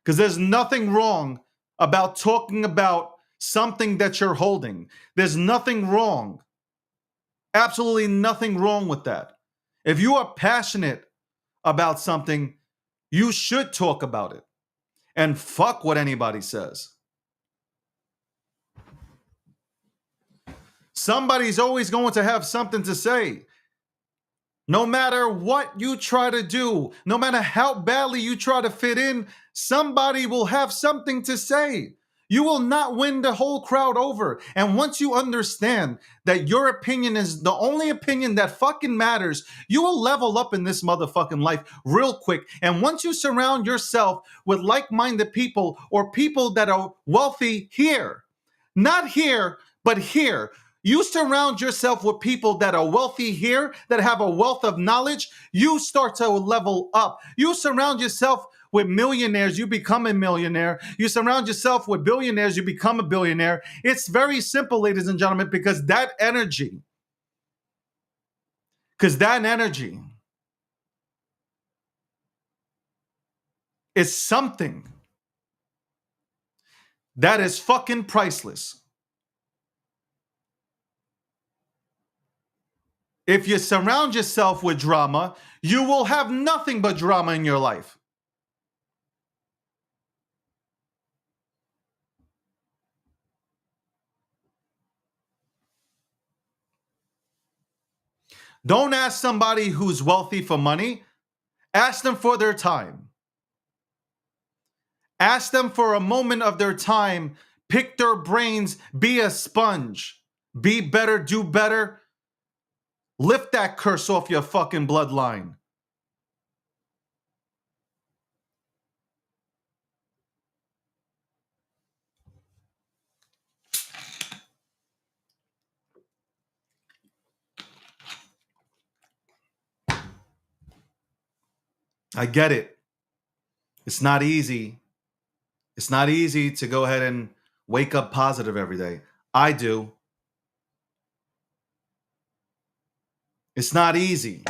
Because there's nothing wrong about talking about something that you're holding. There's nothing wrong. Absolutely nothing wrong with that. If you are passionate about something, you should talk about it. And fuck what anybody says. Somebody's always going to have something to say. No matter what you try to do, no matter how badly you try to fit in, somebody will have something to say. You will not win the whole crowd over. And once you understand that your opinion is the only opinion that fucking matters, you will level up in this motherfucking life real quick. And once you surround yourself with like-minded people or people that are wealthy here, not here, but here, you surround yourself with people that are wealthy here, that have a wealth of knowledge, you start to level up. You surround yourself with millionaires, you become a millionaire. You surround yourself with billionaires, you become a billionaire. It's very simple, ladies and gentlemen, because that energy is something that is fucking priceless. If you surround yourself with drama, you will have nothing but drama in your life. Don't ask somebody who's wealthy for money. Ask them for their time. Ask them for a moment of their time. Pick their brains. Be a sponge. Be better, do better. Lift that curse off your fucking bloodline. I get it. It's not easy. It's not easy to go ahead and wake up positive every day. I do. It's not easy.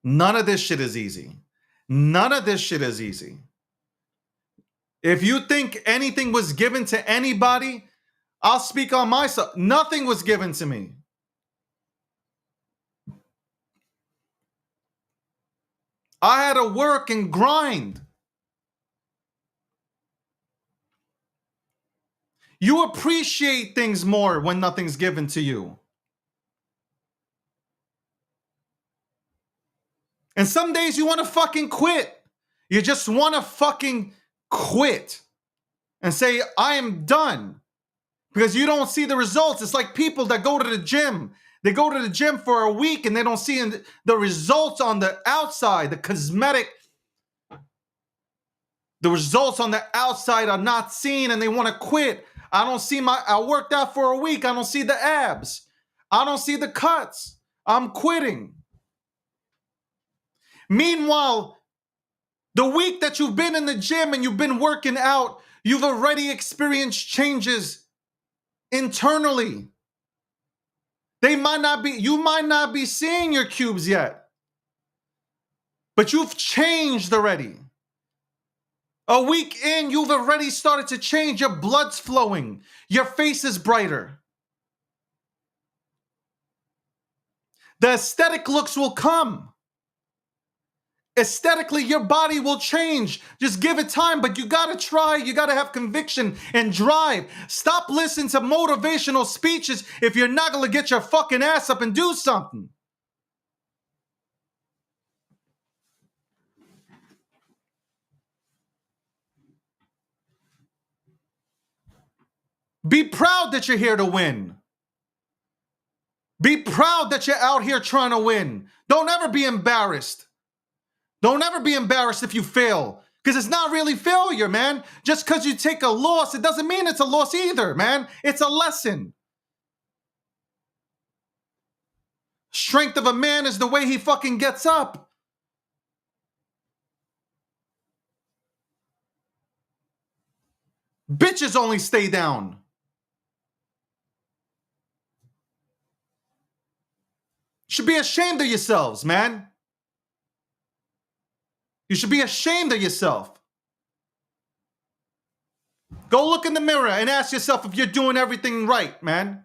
None of this shit is easy. None of this shit is easy. If you think anything was given to anybody, I'll speak on myself. Nothing was given to me. I had to work and grind. You appreciate things more when nothing's given to you. And some days you want to fucking quit. You just want to fucking quit and say, I am done. Because you don't see the results. It's like people that go to the gym. They go to the gym for a week and they don't see the results on the outside, the cosmetic. The results on the outside are not seen and they want to quit. I worked out for a week. I don't see the abs. I don't see the cuts. I'm quitting. Meanwhile, the week that you've been in the gym and you've been working out, you've already experienced changes internally. You might not be seeing your cubes yet, but you've changed already. A week in, you've already started to change. Your blood's flowing. Your face is brighter. The aesthetic looks will come. Aesthetically, your body will change. Just give it time, but you gotta try. You gotta have conviction and drive. Stop listening to motivational speeches if you're not gonna get your fucking ass up and do something. Be proud that you're here to win. Be proud that you're out here trying to win. Don't ever be embarrassed. Don't ever be embarrassed if you fail. Because it's not really failure, man. Just because you take a loss, it doesn't mean it's a loss either, man. It's a lesson. Strength of a man is the way he fucking gets up. Bitches only stay down. You should be ashamed of yourselves, man. You should be ashamed of yourself. Go look in the mirror and ask yourself if you're doing everything right, man.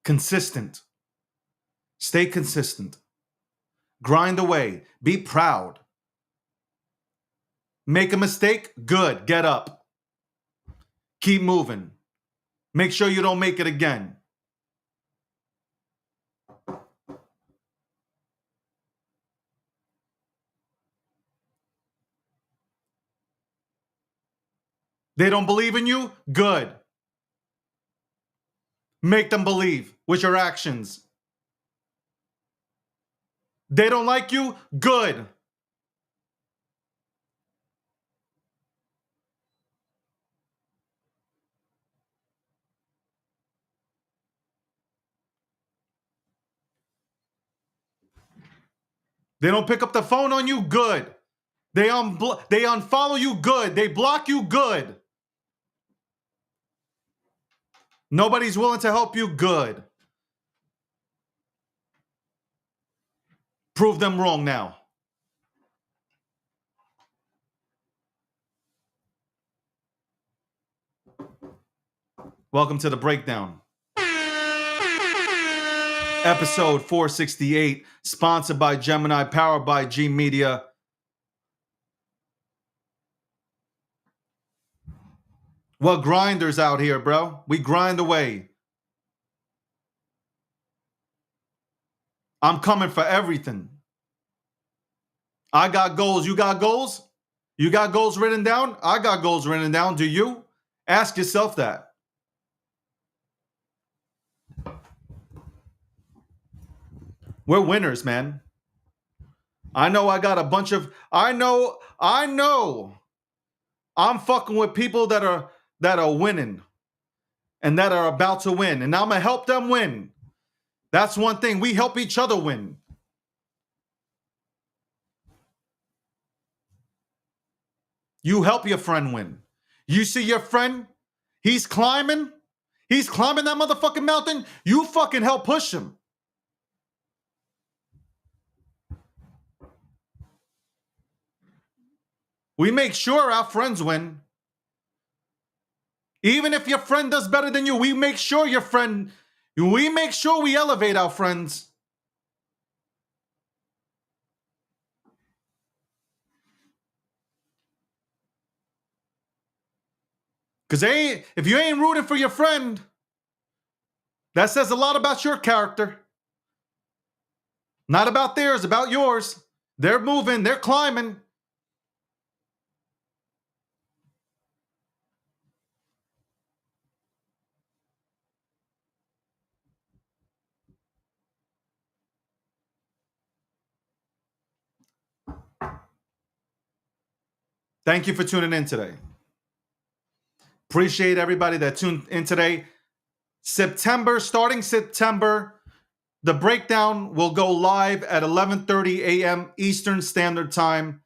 Consistent. Stay consistent. Grind away. Be proud. Make a mistake? Good. Get up. Keep moving. Make sure you don't make it again. They don't believe in you? Good. Make them believe with your actions. They don't like you? Good. They don't pick up the phone on you? Good. They unfollow you? Good. They block you? Good. Nobody's willing to help you. Good. Prove them wrong now. Welcome to the breakdown. Episode 468, sponsored by Gemini, powered by G Media. We're grinders out here, bro. We grind away. I'm coming for everything. I got goals. You got goals? You got goals written down? I got goals written down. Do you? Ask yourself that. We're winners, man. I know I got a bunch of... I know. I'm fucking with people that are winning and that are about to win. And I'm going to help them win. That's one thing. We help each other win. You help your friend win. You see your friend, he's climbing that motherfucking mountain. You fucking help push him. We make sure our friends win. Even if your friend does better than you, we make sure we elevate our friends. Because if you ain't rooting for your friend, that says a lot about your character. Not about theirs, about yours. They're moving, they're climbing. Thank you for tuning in today. Appreciate everybody that tuned in today. Starting September, the breakdown will go live at 11:30 a.m. Eastern Standard Time.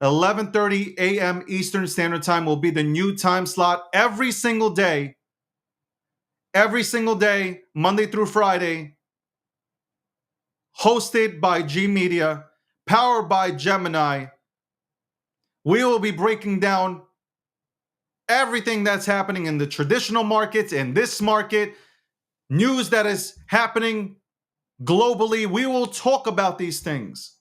11:30 a.m. Eastern Standard Time will be the new time slot every single day. Every single day, Monday through Friday. Hosted by G Media, powered by Gemini. We will be breaking down everything that's happening in the traditional markets, in this market, news that is happening globally. We will talk about these things.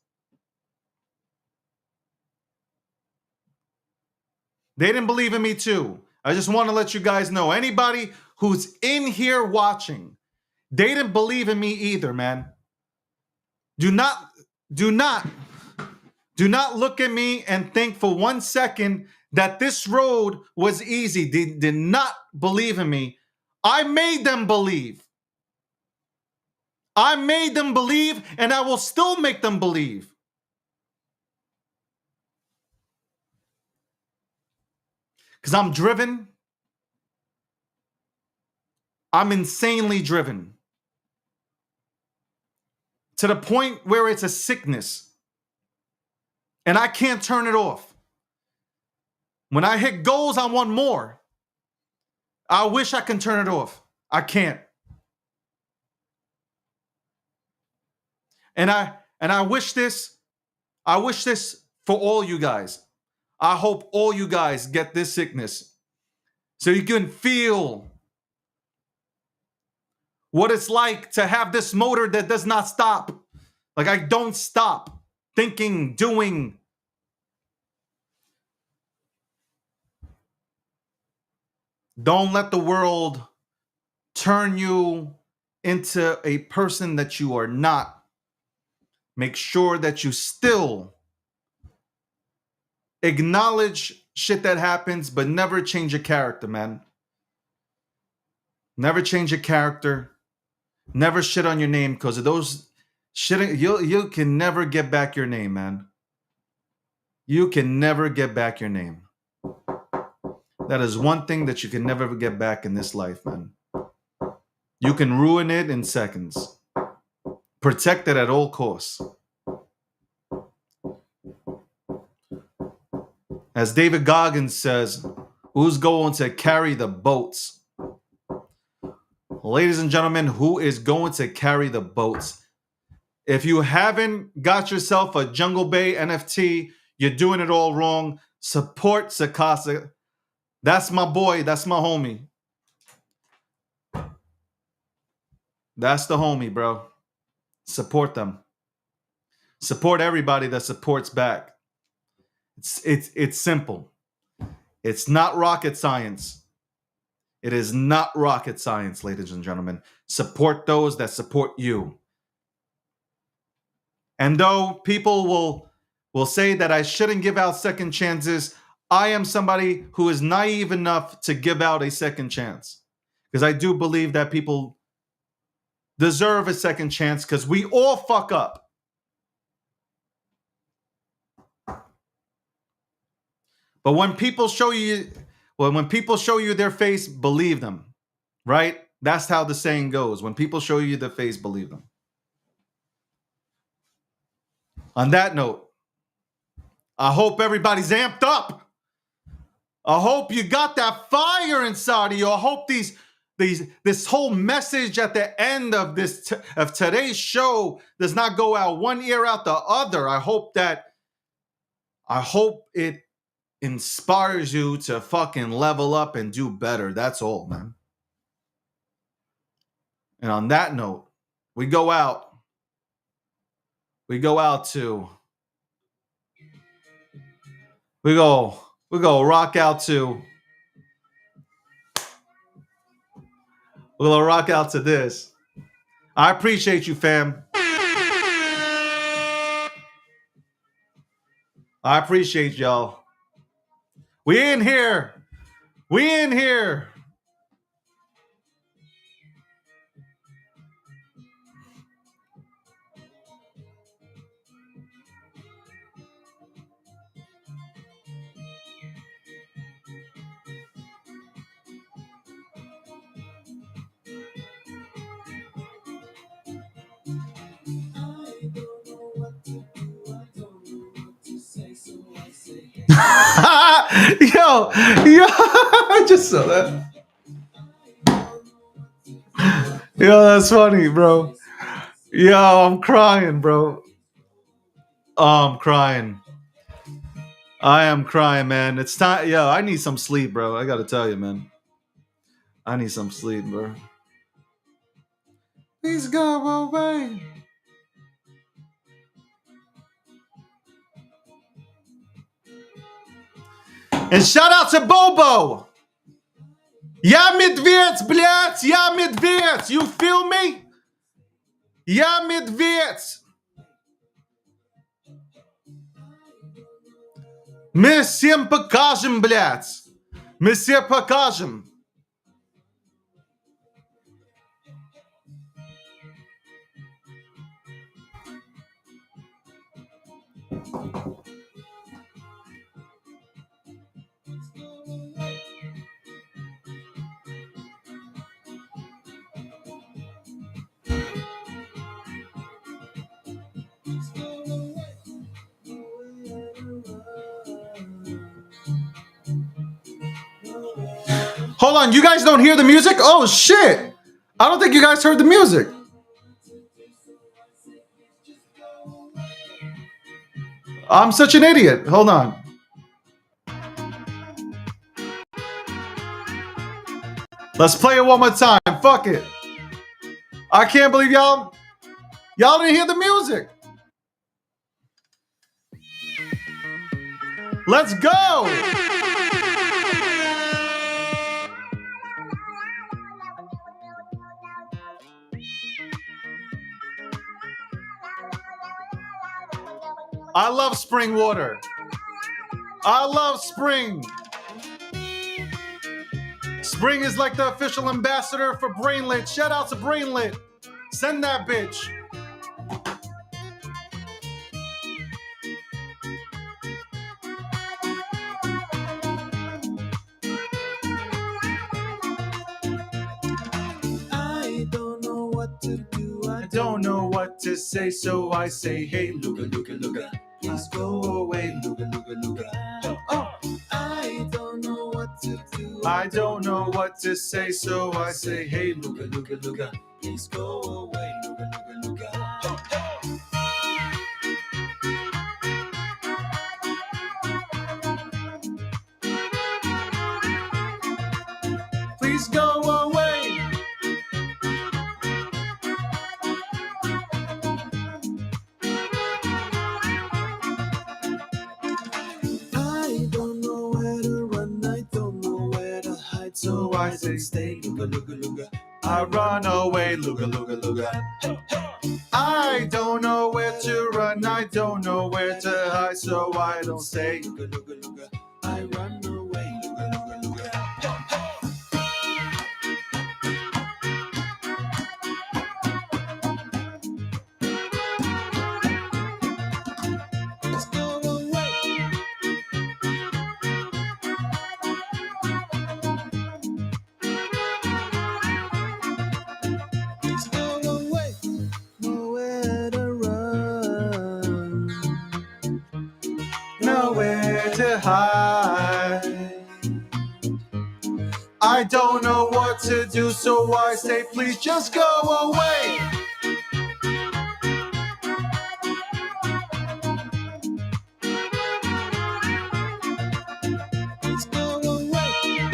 They didn't believe in me too. I just want to let you guys know, anybody who's in here watching, they didn't believe in me either, man. Do not look at me and think for 1 second that this road was easy. They did not believe in me. I made them believe. I made them believe, and I will still make them believe. Because I'm driven. I'm insanely driven. To the point where it's a sickness. And I can't turn it off. When I hit goals, I want more. I wish I can turn it off. I can't. And I wish this for all you guys. I hope all you guys get this sickness so you can feel what it's like to have this motor that does not stop. Like, I don't stop thinking, doing. Don't let the world turn you into a person that you are not. Make sure that you still acknowledge shit that happens, but never change your character, man. Never change your character. Never shit on your name, because of those shitting. You can never get back your name, man. You can never get back your name. That is one thing that you can never get back in this life, man. You can ruin it in seconds. Protect it at all costs. As David Gokhshtein says, who's going to carry the boats? Ladies and gentlemen, who is going to carry the boats? If you haven't got yourself a Jungle Bay NFT, you're doing it all wrong. Support Sakasa. That's my boy. That's my homie. That's the homie, bro. Support them. Support everybody that supports back. It's simple. It's not rocket science. It is not rocket science, ladies and gentlemen. Support those that support you. And though people will say that I shouldn't give out second chances, I am somebody who is naive enough to give out a second chance. Because I do believe that people deserve a second chance because we all fuck up. But when people show you their face, believe them. Right? That's how the saying goes. When people show you their face, believe them. On that note, I hope everybody's amped up. I hope you got that fire inside of you. I hope this whole message at the end of of today's show does not go out one ear out the other. I hope it inspires you to fucking level up and do better. That's all, man. And on that note, we go out to we go rock out to we're gonna rock out to this. I appreciate you, fam. I appreciate y'all. We in here. yo, I just saw that. Yo, that's funny, bro. Yo, I'm crying, bro. Oh, I'm crying. I am crying, man. It's time. Yo, I need some sleep, bro. I gotta tell you, man. I need some sleep, bro. Please go away. And shout out to Bobo. Я медведь, блядь, я медведь. You feel me? Я медведь. Мы всем покажем, блядь. Мы всем покажем. Hold on, you guys don't hear the music? Oh shit! I don't think you guys heard the music. I'm such an idiot. Hold on. Let's play it one more time. Fuck it. I can't believe y'all didn't hear the music. Let's go. I love spring water. I love spring. Spring is like the official ambassador for Brainlit. Shout out to Brainlit. Send that bitch. I don't know what to do. I don't know what to say, so I say, hey, Luca, Luca, Luca. Please go away, Luca, Luca, Luca. Oh, I don't know what to do. I don't know what to say, so I say, hey, Luga, Luga, Luga, please go away, Luga, Luga, Luga. Please go away. I don't know where to run, I don't know where to hide, so I say stay, Luga, Luga, Luga. I run away, Luga, Luga, Luga. I don't know where to run, I don't know where to hide, so I don't stay, Luga, Luga, Luga. I run away, Luga, Luga, Luga. Let's go away. Let's go away. Nowhere to run, nowhere to hide. I don't know what to do, so I say, please just go away. Please go away.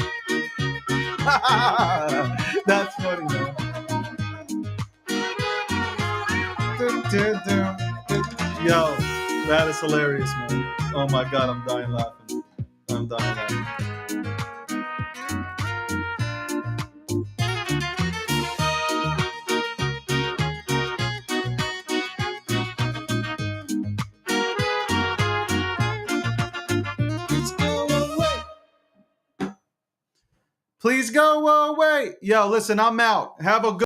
That's funny, man. Yo, that is hilarious, man. Oh my god, I'm dying laughing. I'm dying laughing. Please go away. Please go away. Yo, listen, I'm out. Have a good